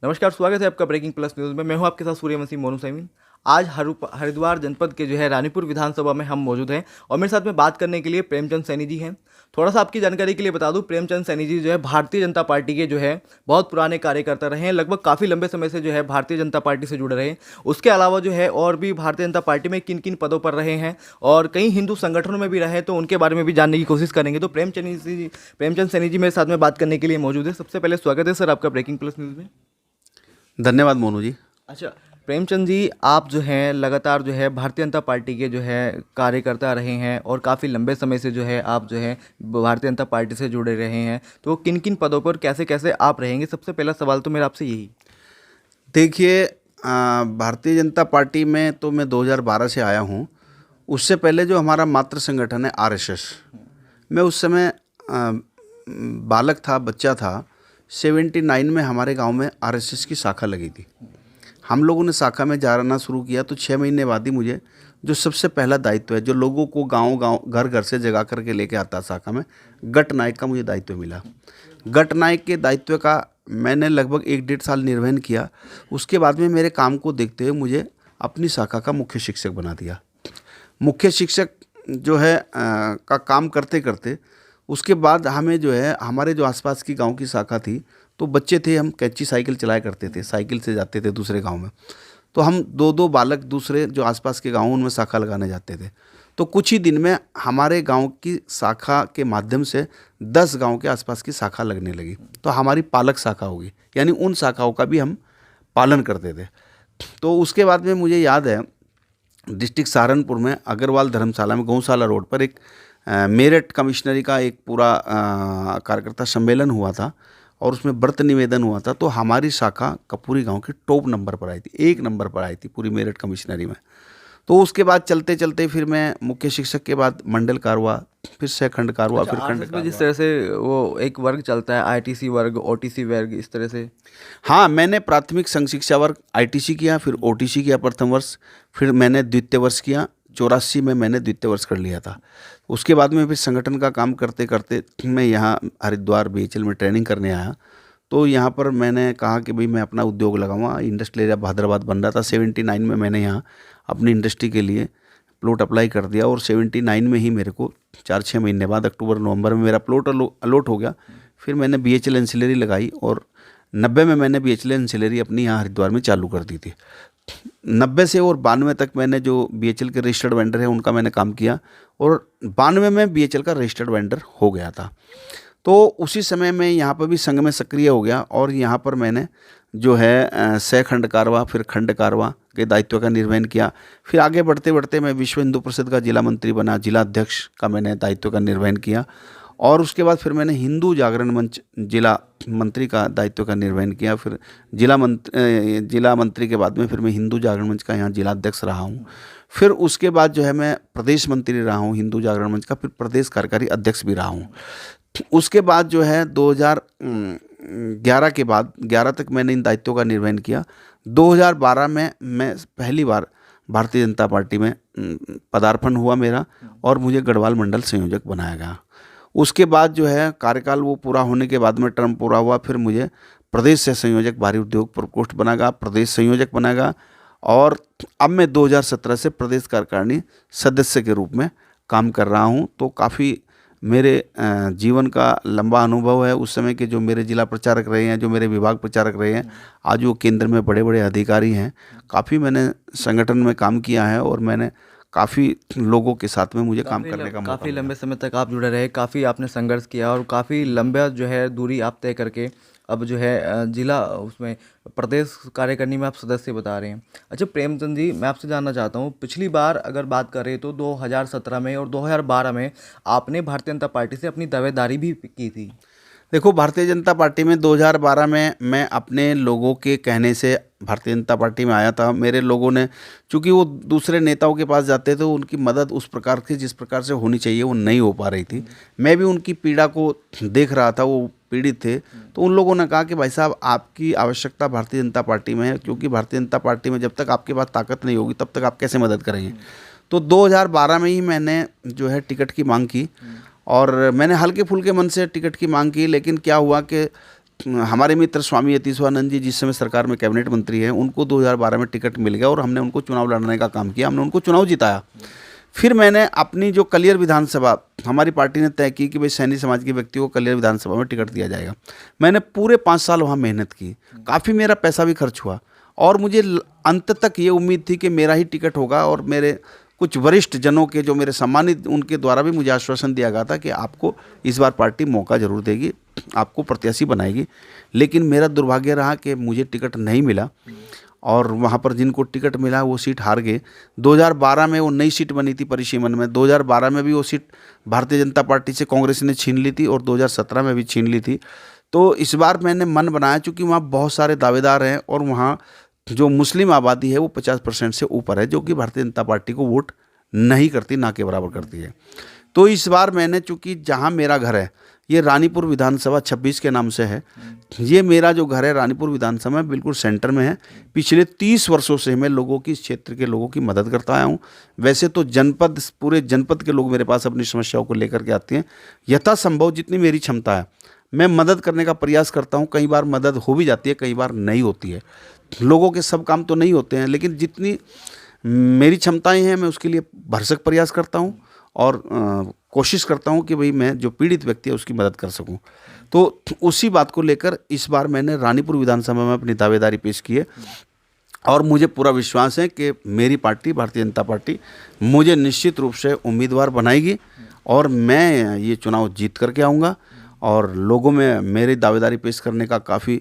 नमस्कार, स्वागत है आपका ब्रेकिंग प्लस न्यूज़ में। मैं हूं आपके साथ सूर्यवंशी मोनू सैमीन। आज हरिद्वार जनपद के रानीपुर विधानसभा में हम मौजूद हैं और मेरे साथ में बात करने के लिए प्रेमचंद सैनी जी हैं। थोड़ा सा आपकी जानकारी के लिए बता दूं, प्रेमचंद सैनी जी भारतीय जनता पार्टी के बहुत पुराने कार्यकर्ता रहे हैं। लगभग काफ़ी लंबे समय से भारतीय जनता पार्टी से जुड़े रहे हैं। उसके अलावा और भी भारतीय जनता पार्टी में किन किन पदों पर रहे हैं और कई हिंदू संगठनों में भी रहे, तो उनके बारे में भी जानने की कोशिश करेंगे। तो प्रेमचंद सैनी जी मेरे साथ में बात करने के लिए मौजूद है। सबसे पहले स्वागत है सर आपका ब्रेकिंग प्लस न्यूज़ में। धन्यवाद मोनू जी। अच्छा प्रेमचंद जी, आप लगातार भारतीय जनता पार्टी के कार्यकर्ता रहे हैं और काफ़ी लंबे समय से आप भारतीय जनता पार्टी से जुड़े रहे हैं। तो किन किन पदों पर कैसे कैसे आप रहेंगे? सबसे पहला सवाल तो मेरा आपसे यही। देखिए, भारतीय जनता पार्टी में तो मैं 2012 से आया हूँ। उससे पहले जो हमारा मातृ संगठन है आरएसएस, मैं उस समय बालक था, बच्चा था। 79 में हमारे गांव में आरएसएस की शाखा लगी थी। हम लोगों ने शाखा में जाना शुरू किया तो 6 महीने बाद ही मुझे जो सबसे पहला दायित्व है, जो लोगों को गांव घर घर से जगा करके लेके आता शाखा में, गट नायक का मुझे दायित्व मिला। गट नायक के दायित्व का मैंने लगभग 1-1.5 साल निर्वहन किया। उसके बाद में मेरे काम को देखते हुए मुझे अपनी शाखा का मुख्य शिक्षक बना दिया। मुख्य शिक्षक का काम करते करते उसके बाद हमें हमारे जो आसपास की गांव की शाखा थी, तो बच्चे थे, हम कैंची साइकिल चलाया करते थे, साइकिल से जाते थे दूसरे गांव में। तो हम 2-2 बालक दूसरे जो आसपास के गाँव उनमें शाखा लगाने जाते थे। तो कुछ ही दिन में हमारे गांव की शाखा के माध्यम से 10 गांव के आसपास की शाखा लगने लगी। तो हमारी पालक शाखा होगी, यानी उन शाखाओं का भी हम पालन करते थे। तो उसके बाद में मुझे याद है, डिस्ट्रिक्ट सहारनपुर में अग्रवाल धर्मशाला में गौशाला रोड पर एक मेरठ कमिश्नरी का एक पूरा कार्यकर्ता सम्मेलन हुआ था और उसमें व्रत निवेदन हुआ था। तो हमारी शाखा कपूरी गांव की टॉप नंबर पर आई थी, 1 नंबर पर आई थी पूरी मेरठ कमिश्नरी में। तो उसके बाद चलते चलते फिर मैं मुख्य शिक्षक के बाद मंडल कारवा, फिर सहखंड कारवा, फिर खंड कारवा। जिस तरह से वो एक वर्ग चलता है, आईटीसी वर्ग, ओटीसी वर्ग, इस तरह से। हाँ, मैंने प्राथमिक संघ शिक्षा वर्ग आईटीसी किया, फिर ओटीसी किया प्रथम वर्ष, फिर मैंने द्वितीय वर्ष किया। 84 में मैंने द्वितीय वर्ष कर लिया था। उसके बाद में फिर संगठन का काम करते करते मैं यहाँ हरिद्वार बीएचएल में ट्रेनिंग करने आया। तो यहाँ पर मैंने कहा कि भाई मैं अपना उद्योग लगाऊंगा। इंडस्ट्रियल एरिया हैदराबाद बन रहा था। 79 में मैंने यहाँ अपनी इंडस्ट्री के लिए प्लॉट अप्लाई कर दिया और 79 में ही मेरे को 4-6 महीने बाद अक्टूबर नवंबर में मेरा प्लॉट अलॉट हो गया। फिर मैंने बीएचएल एंसिलरी लगाई और 90 में मैंने बीएचएल एंसिलरी अपनी यहाँ हरिद्वार में चालू कर दी थी। 90 से और 92 तक मैंने जो बीएचएल के रजिस्टर्ड वेंडर है उनका मैंने काम किया और 92 में बीएचएल का रजिस्टर्ड वेंडर हो गया था। तो उसी समय में यहाँ पर भी संघ में सक्रिय हो गया और यहाँ पर मैंने सहखंड कारवा, फिर खंड कारवा के दायित्व का निर्वहन किया। फिर आगे बढ़ते बढ़ते मैं विश्व हिंदू परिषद का जिला मंत्री बना, जिला अध्यक्ष का मैंने दायित्व का निर्वहन किया और उसके बाद फिर मैंने हिंदू जागरण मंच जिला मंत्री का दायित्व का निर्वहन किया। फिर जिला मंत्री के बाद में फिर मैं हिंदू जागरण मंच का यहाँ जिला अध्यक्ष रहा हूँ। फिर उसके बाद मैं प्रदेश मंत्री रहा हूँ हिंदू जागरण मंच का, फिर प्रदेश कार्यकारी अध्यक्ष भी रहा हूँ। उसके बाद 2011 के बाद 11 तक मैंने इन दायित्वों का निर्वहन किया। 2012 में मैं पहली बार भारतीय जनता पार्टी में पदार्पण हुआ मेरा और मुझे गढ़वाल मंडल संयोजक बनाया गया। उसके बाद कार्यकाल वो पूरा होने के बाद में टर्म पूरा हुआ, फिर मुझे प्रदेश से संयोजक भारी उद्योग प्रकोष्ठ बनाया, प्रदेश संयोजक बनाया और अब मैं 2017 से प्रदेश कार्यकारिणी सदस्य के रूप में काम कर रहा हूँ। तो काफ़ी मेरे जीवन का लंबा अनुभव है। उस समय के जो मेरे जिला प्रचारक रहे हैं, जो मेरे विभाग प्रचारक रहे हैं, आज वो केंद्र में बड़े बड़े अधिकारी हैं। काफ़ी मैंने संगठन में काम किया है और मैंने काफ़ी लोगों के साथ में मुझे काम करने का मौका काफ़ी लंबे समय तक आप जुड़े रहे, काफ़ी आपने संघर्ष किया और काफ़ी लंबा दूरी आप तय करके अब जिला उसमें प्रदेश कार्यकारिणी में आप सदस्य बता रहे हैं। अच्छा प्रेमचंद जी, मैं आपसे जानना चाहता हूँ, पिछली बार अगर बात करें तो 2017 में और 2012 में आपने भारतीय जनता पार्टी से अपनी दावेदारी भी की थी। देखो, भारतीय जनता पार्टी में 2012 में मैं अपने लोगों के कहने से भारतीय जनता पार्टी में आया था। मेरे लोगों ने, चूँकि वो दूसरे नेताओं के पास जाते थे, उनकी मदद उस प्रकार की जिस प्रकार से होनी चाहिए वो नहीं हो पा रही थी। मैं भी उनकी पीड़ा को देख रहा था, वो पीड़ित थे। तो उन लोगों ने कहा कि भाई साहब, आपकी आवश्यकता भारतीय जनता पार्टी में है, क्योंकि भारतीय जनता पार्टी में जब तक आपके पास ताकत नहीं होगी तब तक आप कैसे मदद करेंगे। तो 2012 में ही मैंने टिकट की मांग की और मैंने हल्के फुल्के मन से टिकट की मांग की। लेकिन क्या हुआ कि हमारे मित्र स्वामी यतीश्वरानंद जी जिस समय सरकार में कैबिनेट मंत्री हैं, उनको 2012 में टिकट मिल गया और हमने उनको चुनाव लड़ने का काम किया, हमने उनको चुनाव जिताया। फिर मैंने अपनी जो कलियर विधानसभा हमारी पार्टी ने तय की कि भाई सैनी समाज के व्यक्ति को कलियर विधानसभा में टिकट दिया जाएगा। मैंने पूरे 5 साल वहाँ मेहनत की, काफ़ी मेरा पैसा भी खर्च हुआ और मुझे अंत तक ये उम्मीद थी कि मेरा ही टिकट होगा। और मेरे कुछ वरिष्ठ जनों के जो मेरे सम्मानित, उनके द्वारा भी मुझे आश्वासन दिया गया था कि आपको इस बार पार्टी मौका ज़रूर देगी, आपको प्रत्याशी बनाएगी। लेकिन मेरा दुर्भाग्य रहा कि मुझे टिकट नहीं मिला और वहाँ पर जिनको टिकट मिला वो सीट हार गए। 2012 में वो नई सीट बनी थी परिसीमन में, 2012 में भी वो सीट भारतीय जनता पार्टी से कांग्रेस ने छीन ली थी और 2017 में भी छीन ली थी। तो इस बार मैंने मन बनाया, चूँकि वहाँ बहुत सारे दावेदार हैं और वहाँ जो मुस्लिम आबादी है वो 50% से ऊपर है, जो कि भारतीय जनता पार्टी को वोट नहीं करती, ना के बराबर करती है। तो इस बार मैंने, चूँकि जहाँ मेरा घर है ये रानीपुर विधानसभा 26 के नाम से है, ये मेरा जो घर है रानीपुर विधानसभा में बिल्कुल सेंटर में है। पिछले 30 वर्षों से मैं लोगों की, इस क्षेत्र के लोगों की मदद करता आया हूँ। वैसे तो जनपद, पूरे जनपद के लोग मेरे पास अपनी समस्याओं को लेकर के आते हैं। यथासंभव जितनी मेरी क्षमता है मैं मदद करने का प्रयास करता हूँ। कई बार मदद हो भी जाती है, कई बार नहीं होती है। लोगों के सब काम तो नहीं होते हैं, लेकिन जितनी मेरी क्षमताएं हैं मैं उसके लिए भरसक प्रयास करता हूँ और कोशिश करता हूँ कि भाई मैं जो पीड़ित व्यक्ति है उसकी मदद कर सकूँ। तो उसी बात को लेकर इस बार मैंने रानीपुर विधानसभा में अपनी दावेदारी पेश की है और मुझे पूरा विश्वास है कि मेरी पार्टी, भारतीय जनता पार्टी, मुझे निश्चित रूप से उम्मीदवार बनाएगी और मैं ये चुनाव जीत करके आऊँगा। और लोगों में मेरी दावेदारी पेश करने का काफ़ी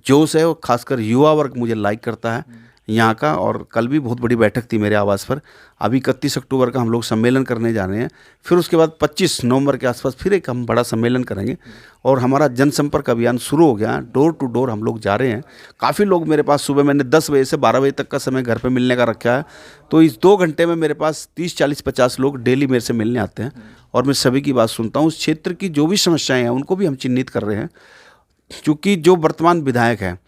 जोश है और ख़ासकर युवा वर्ग मुझे लाइक करता है यहाँ का। और कल भी बहुत बड़ी बैठक थी मेरे आवास पर। अभी 31 अक्टूबर का हम लोग सम्मेलन करने जा रहे हैं, फिर उसके बाद 25 नवंबर के आसपास फिर एक हम बड़ा सम्मेलन करेंगे और हमारा जनसंपर्क अभियान शुरू हो गया। डोर टू डोर हम लोग जा रहे हैं। काफ़ी लोग मेरे पास, सुबह मैंने 10 बजे से 12 बजे तक का समय घर पर मिलने का रखा है, तो इस 2 घंटे में मेरे पास 30, 40, 50 लोग डेली मेरे से मिलने आते हैं और मैं सभी की बात सुनता हूँ। उस क्षेत्र की जो भी समस्याएं हैं उनको भी हम चिन्हित कर रहे हैं, क्योंकि जो वर्तमान विधायक है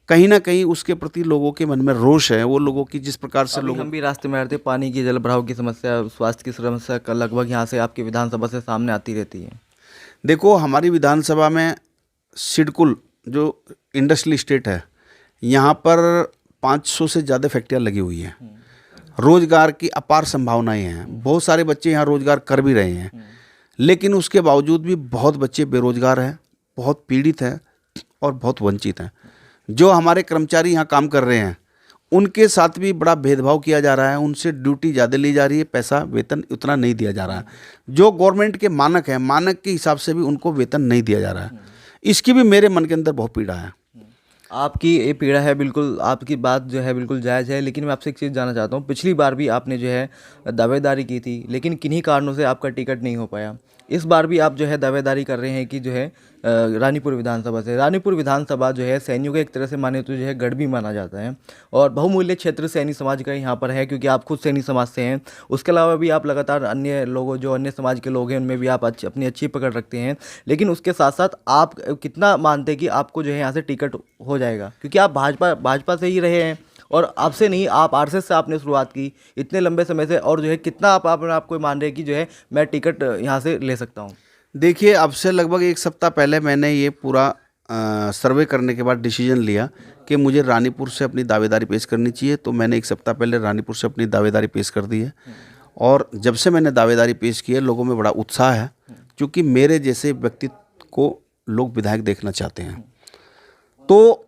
कहीं ना कहीं उसके प्रति लोगों के मन में रोष है। वो लोगों की जिस प्रकार से लोग, हम भी रास्ते में रहते, पानी की, जल भराव की समस्या, स्वास्थ्य की समस्या का लगभग यहाँ से आपकी विधानसभा से सामने आती रहती है। देखो हमारी विधानसभा में सिडकुल जो इंडस्ट्रियल स्टेट है, यहाँ पर 500 से ज़्यादा फैक्ट्रियाँ लगी हुई हैं। रोजगार की अपार संभावनाएं हैं, बहुत सारे बच्चे यहाँ रोजगार कर भी रहे हैं, लेकिन उसके बावजूद भी बहुत बच्चे बेरोजगार हैं, बहुत पीड़ित हैं और बहुत वंचित हैं। जो हमारे कर्मचारी यहाँ काम कर रहे हैं उनके साथ भी बड़ा भेदभाव किया जा रहा है, उनसे ड्यूटी ज़्यादा ली जा रही है, पैसा वेतन उतना नहीं दिया जा रहा है। जो गवर्नमेंट के मानक हैं, मानक के हिसाब से भी उनको वेतन नहीं दिया जा रहा है। इसकी भी मेरे मन के अंदर बहुत पीड़ा है। आपकी ये पीड़ा है, बिल्कुल आपकी बात जो है बिल्कुल जायज़ है। लेकिन मैं आपसे एक चीज़ जानना चाहता हूँ, पिछली बार भी आपने जो है दावेदारी की थी, लेकिन किन्हीं कारणों से आपका टिकट नहीं हो पाया। इस बार भी आप जो है दावेदारी कर रहे हैं कि जो है रानीपुर विधानसभा से। रानीपुर विधानसभा जो है सैनियों का एक तरह से माने तो जो है गढ़ भी माना जाता है और बहुमूल्य क्षेत्र सैनी समाज का यहाँ पर है, क्योंकि आप खुद सैनी समाज से हैं। उसके अलावा भी आप लगातार अन्य लोगों, जो अन्य समाज के लोग हैं, उनमें भी आप अपनी अच्छी पकड़ रखते हैं। लेकिन उसके साथ साथ आप कितना मानते हैं कि आपको जो है यहाँ से टिकट हो जाएगा, क्योंकि आप भाजपा से ही रहे हैं और आपसे नहीं, आप आरएसएस से आपने शुरुआत की इतने लंबे समय से, और जो है कितना आपको मान रहे हैं कि जो है मैं टिकट यहाँ से ले सकता हूँ? देखिए, अब से लगभग 1 सप्ताह पहले मैंने ये पूरा सर्वे करने के बाद डिसीजन लिया कि मुझे रानीपुर से अपनी दावेदारी पेश करनी चाहिए। तो मैंने 1 सप्ताह पहले रानीपुर से अपनी दावेदारी पेश कर दी है और जब से मैंने दावेदारी पेश की है लोगों में बड़ा उत्साह है, क्योंकि मेरे जैसे व्यक्तित्व को लोग विधायक देखना चाहते हैं। तो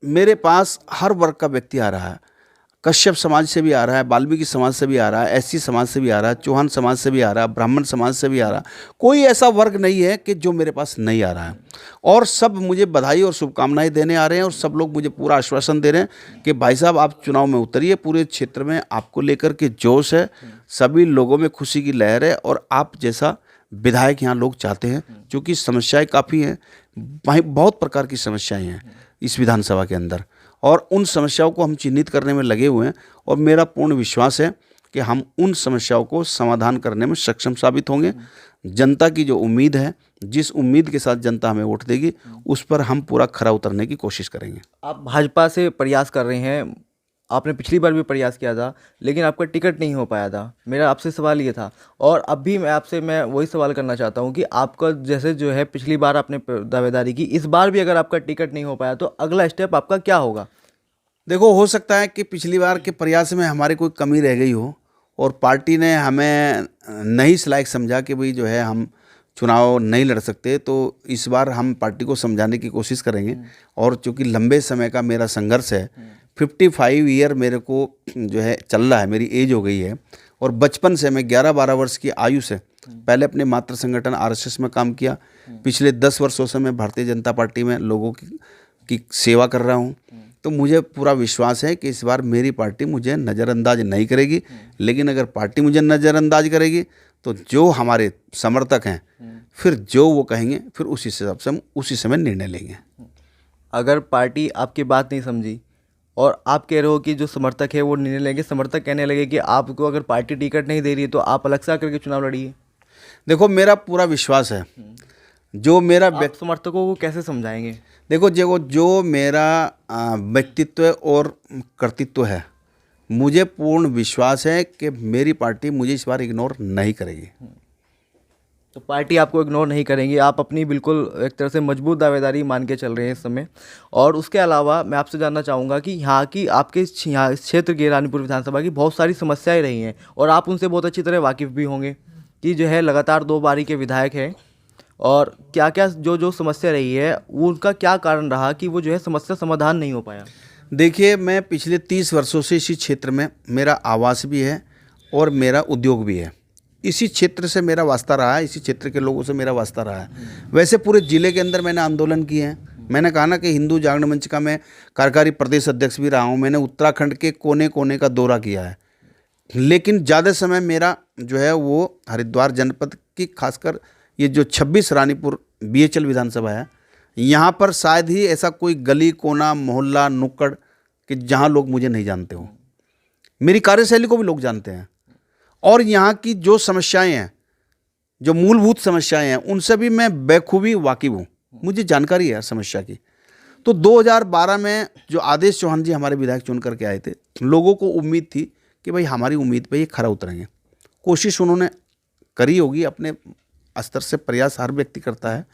मेरे पास हर वर्ग का व्यक्ति आ रहा है, कश्यप समाज से भी आ रहा है, वाल्मीकि समाज से भी आ रहा है, एससी समाज से भी आ रहा है, चौहान समाज से भी आ रहा है, ब्राह्मण समाज से भी आ रहा है। कोई ऐसा वर्ग नहीं है कि जो मेरे पास नहीं आ रहा है और सब मुझे बधाई और शुभकामनाएं देने आ रहे हैं और सब लोग मुझे पूरा आश्वासन दे रहे हैं कि भाई साहब आप चुनाव में उतरिए, पूरे क्षेत्र में आपको लेकर के जोश है, सभी लोगों में खुशी की लहर है और आप जैसा विधायक यहाँ लोग चाहते हैं। क्योंकि समस्याएँ काफ़ी हैं, बहुत प्रकार की समस्याएँ हैं इस विधानसभा के अंदर और उन समस्याओं को हम चिन्हित करने में लगे हुए हैं और मेरा पूर्ण विश्वास है कि हम उन समस्याओं को समाधान करने में सक्षम साबित होंगे। जनता की जो उम्मीद है, जिस उम्मीद के साथ जनता हमें वोट देगी, उस पर हम पूरा खरा उतरने की कोशिश करेंगे। आप भाजपा से प्रयास कर रहे हैं, आपने पिछली बार भी प्रयास किया था लेकिन आपका टिकट नहीं हो पाया था। मेरा आपसे सवाल ये था और अब भी मैं वही सवाल करना चाहता हूँ कि आपका जैसे जो है पिछली बार आपने दावेदारी की, इस बार भी अगर आपका टिकट नहीं हो पाया तो अगला स्टेप आपका क्या होगा? देखो, हो सकता है कि पिछली बार के प्रयास में हमारी कोई कमी रह गई हो और पार्टी ने हमें नहीं इस लायक समझा कि भाई जो है हम चुनाव नहीं लड़ सकते, तो इस बार हम पार्टी को समझाने की कोशिश करेंगे। और चूँकि लंबे समय का मेरा संघर्ष है, 55 ईयर मेरे को जो है चल रहा है, मेरी एज हो गई है और बचपन से मैं 11-12 वर्ष की आयु से पहले अपने मातृ संगठन आरएसएस में काम किया। पिछले 10 वर्षों से मैं भारतीय जनता पार्टी में लोगों की सेवा कर रहा हूँ। तो मुझे पूरा विश्वास है कि इस बार मेरी पार्टी मुझे नज़रअंदाज नहीं करेगी। लेकिन अगर पार्टी मुझे नज़रअंदाज करेगी तो जो हमारे समर्थक हैं फिर जो वो कहेंगे फिर उसी हिसाब से हम उसी समय निर्णय लेंगे। अगर पार्टी आपकी बात नहीं समझी और आप कह रहे हो कि जो समर्थक है वो निर्णय लेंगे, समर्थक कहने लगे कि आपको अगर पार्टी टिकट नहीं दे रही है तो आप अलग से आकर के चुनाव लड़िए। देखो, मेरा पूरा विश्वास है जो मेरा आप समर्थकों को कैसे समझाएंगे? देखो, जो मेरा व्यक्तित्व और कर्तृत्व है, मुझे पूर्ण विश्वास है कि मेरी पार्टी मुझे इस बार इग्नोर नहीं करेगी। तो पार्टी आपको इग्नोर नहीं करेंगी, आप अपनी बिल्कुल एक तरह से मजबूत दावेदारी मान के चल रहे हैं इस समय। और उसके अलावा मैं आपसे जानना चाहूँगा कि यहाँ की आपके यहाँ इस क्षेत्र की रानीपुर विधानसभा की बहुत सारी समस्याएं रही हैं और आप उनसे बहुत अच्छी तरह वाकिफ़ भी होंगे कि जो है लगातार 2 बारी के विधायक हैं और क्या क्या जो समस्या रही है वो उनका क्या कारण रहा कि वो जो है समस्या समाधान नहीं हो पाया? देखिए, मैं पिछले 30 वर्षों से इसी क्षेत्र में, मेरा आवास भी है और मेरा उद्योग भी है। इसी क्षेत्र से मेरा वास्ता रहा है, इसी क्षेत्र के लोगों से मेरा वास्ता रहा है। वैसे पूरे ज़िले के अंदर मैंने आंदोलन किए हैं। मैंने कहा ना कि हिंदू जागरण मंच का मैं कार्यकारी प्रदेश अध्यक्ष भी रहा हूँ। मैंने उत्तराखंड के कोने कोने का दौरा किया है। लेकिन ज़्यादा समय मेरा जो है वो हरिद्वार जनपद की, खासकर ये जो 26 रानीपुर BHL विधानसभा है, यहाँ पर शायद ही ऐसा कोई गली कोना मोहल्ला नुक्कड़ कि जहाँ लोग मुझे नहीं जानते हो। मेरी कार्यशैली को भी लोग जानते हैं और यहाँ की जो समस्याएं हैं, जो मूलभूत समस्याएं हैं, उनसे भी मैं बेखूबी वाकिफ़ हूँ। मुझे जानकारी है समस्या की। तो 2012 में जो आदेश चौहान जी हमारे विधायक चुन करके आए थे, लोगों को उम्मीद थी कि भाई हमारी उम्मीद पे ये खरा उतरेंगे। कोशिश उन्होंने करी होगी, अपने स्तर से प्रयास हर व्यक्ति करता है।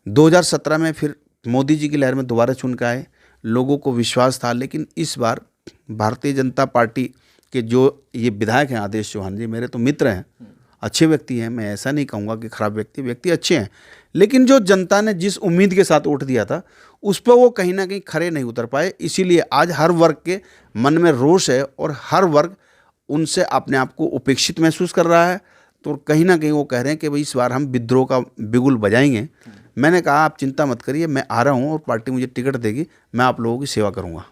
2017 में फिर मोदी जी की लहर में दोबारा चुन के आए, लोगों को विश्वास था। लेकिन इस बार भारतीय जनता पार्टी के जो ये विधायक हैं आदेश चौहान जी, मेरे तो मित्र हैं, अच्छे व्यक्ति हैं, मैं ऐसा नहीं कहूँगा कि खराब व्यक्ति अच्छे हैं। लेकिन जो जनता ने जिस उम्मीद के साथ वोट दिया था उस पर वो कहीं ना कहीं खरे नहीं उतर पाए। इसीलिए आज हर वर्ग के मन में रोष है और हर वर्ग उनसे अपने आप को उपेक्षित महसूस कर रहा है। तो कहीं ना कहीं वो कह रहे हैं कि भाई इस बार हम विद्रोह का बिगुल बजाएंगे। मैंने कहा आप चिंता मत करिए, मैं आ रहा हूँ और पार्टी मुझे टिकट देगी, मैं आप लोगों की सेवा करूँगा।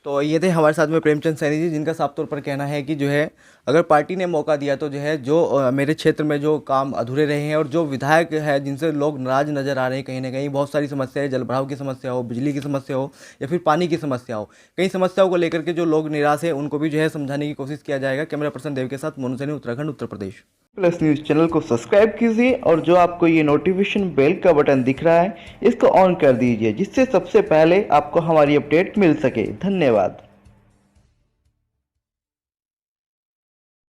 तो ये थे हमारे साथ में प्रेमचंद सैनी जी, जिनका साफ तौर पर कहना है कि जो है अगर पार्टी ने मौका दिया तो जो है जो मेरे क्षेत्र में जो काम अधूरे रहे हैं और जो विधायक है जिनसे लोग नाराज नज़र आ रहे हैं, कहीं ना कहीं बहुत सारी समस्याएं, जल भराव की समस्या हो, बिजली की समस्या हो या फिर पानी की समस्या हो, कई समस्याओं को लेकर के जो लोग निराश हैं उनको भी जो है समझाने की कोशिश किया जाएगा। कैमरा पर्सन देव के साथ Monu Saini, Uttarakhand, Uttar Pradesh. Plus news channel को सब्सक्राइब कीजिए और जो आपको ये नोटिफिकेशन बेल का बटन दिख रहा है इसको ऑन कर दीजिए, जिससे सबसे पहले आपको हमारी अपडेट मिल सके। धन्यवाद।